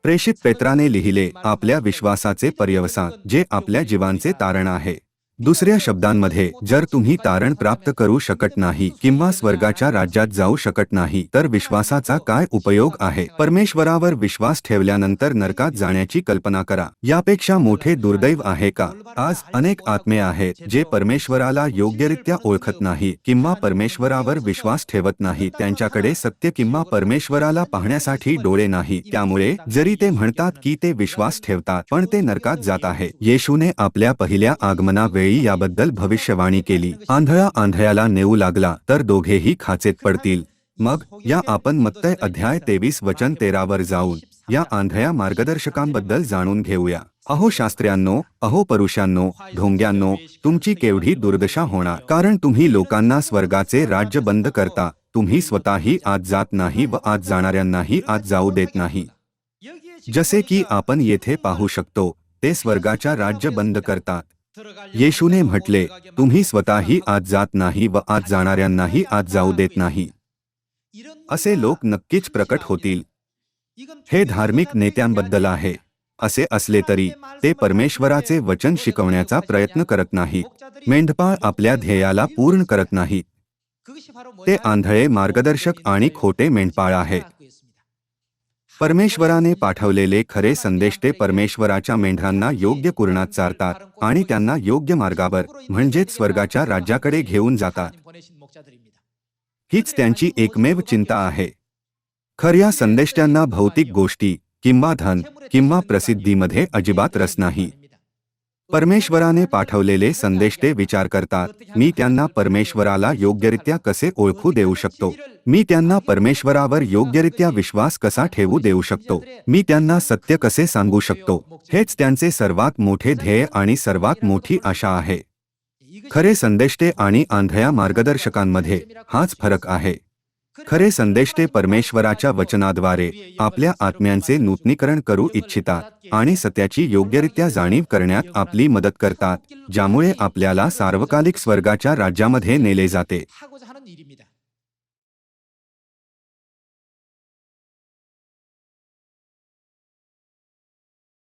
प्रेषित पेत्राने लिहिले, आपल्या विश्वासाचे पर्यवसान जे आपल्या जीवांचे तारण आहे. दुसऱ्या शब्दांमध्ये, जर तुम्ही तारण प्राप्त करू शकत नाही किंवा स्वर्गाच्या राज्यात जाऊ शकत नाही तर विश्वासाचा काय उपयोग आहे? परमेश्वरावर विश्वास ठेवल्यानंतर नरकात जाण्याची कल्पना करा. यापेक्षा मोठे दुर्दैव आहे का? आज अनेक आत्मे आहेत जे परमेश्वराला योग्यरित्या ओळखत नाही किंवा परमेश्वरावर विश्वास ठेवत नाही. त्यांच्याकडे सत्य किंवा परमेश्वराला पाहण्यासाठी डोळे नाही. त्यामुळे जरी ते म्हणतात की ते विश्वास ठेवतात पण ते नरकात जात आहे. येशूने आपल्या पहिल्या आगमनावेळी याबद्दल भविष्यवाणी केली. आंधळा आंधळ्याला नेऊ लागला तर दोघेही खाचेत पडतील. मग या आपण मत्तय अध्याय 23 वचन 13 वर जाऊन या आंधळ्या मार्गदर्शकांबद्दल जाणून घेऊया. अहो शास्त्र्यांनो, अहो परुषांनो, ढोंग्यांनो, तुमची केवढी दुर्दशा होणार, कारण तुम्ही लोकांना स्वर्गाचे राज्य बंद करता. तुम्ही स्वतःही आत जात नाही व आत जाणाऱ्यांनाही आत जाऊ देत नाही. जसे की आपण येथे पाहू शकतो, ते स्वर्गाच्या राज्य बंद करतात. येशूने म्हटले, तुम्ही स्वतःही आत जात नाही व आत जाणाऱ्यांनाही आत जाऊ देत नाही. असे लोक नक्कीच प्रकट होतील. हे धार्मिक नेत्यांबद्दल आहे. असे असले तरी ते परमेश्वराचे वचन शिकवण्याचा प्रयत्न करत नाहीत. मेंढपाळ आपल्या ध्येयाला पूर्ण करत नाहीत. ते आंधळे मार्गदर्शक आणि खोटे मेंढपाळ आहेत. परमेश्वराने पाठवलेले खरे संदेश ते परमेश्वराच्या मेंढरांना योग्य कुरणात चारतात आणि त्यांना योग्य मार्गावर म्हणजेच स्वर्गाच्या राज्याकडे घेऊन जातात. हीच त्यांची एकमेव चिंता आहे. खऱ्या संदेष्ट्यांना भौतिक गोष्टी किंवा धन किंवा प्रसिद्धीमध्ये अजिबात रस नाही. परमेश्वराने पाठवलेले संदेश ते विचार करतात, मी त्यांना परमेश्वराला योग्यरित्या कसे ओळखू देऊ शकतो? मी त्यांना परमेश्वरावर योग्यरित्या विश्वास कसा ठेवू देऊ शकतो? मी त्यांना सत्य कसे सांगू शकतो? हेच त्यांचे सर्वात मोठे ध्येय आणि सर्वात मोठी आशा आहे. खरे संदेष्टे आणि आंधळ्या मार्गदर्शकांमध्ये हाच फरक आहे. खरे संदेष्टे परमेश्वराच्या वचनाद्वारे आपल्या आत्म्यांचे नूतनीकरण करू इच्छितात आणि सत्याची योग्यरित्या जाणीव करण्यात आपली मदत करतात, ज्यामुळे आपल्याला सार्वकालिक स्वर्गाच्या राज्यामध्ये नेले जाते.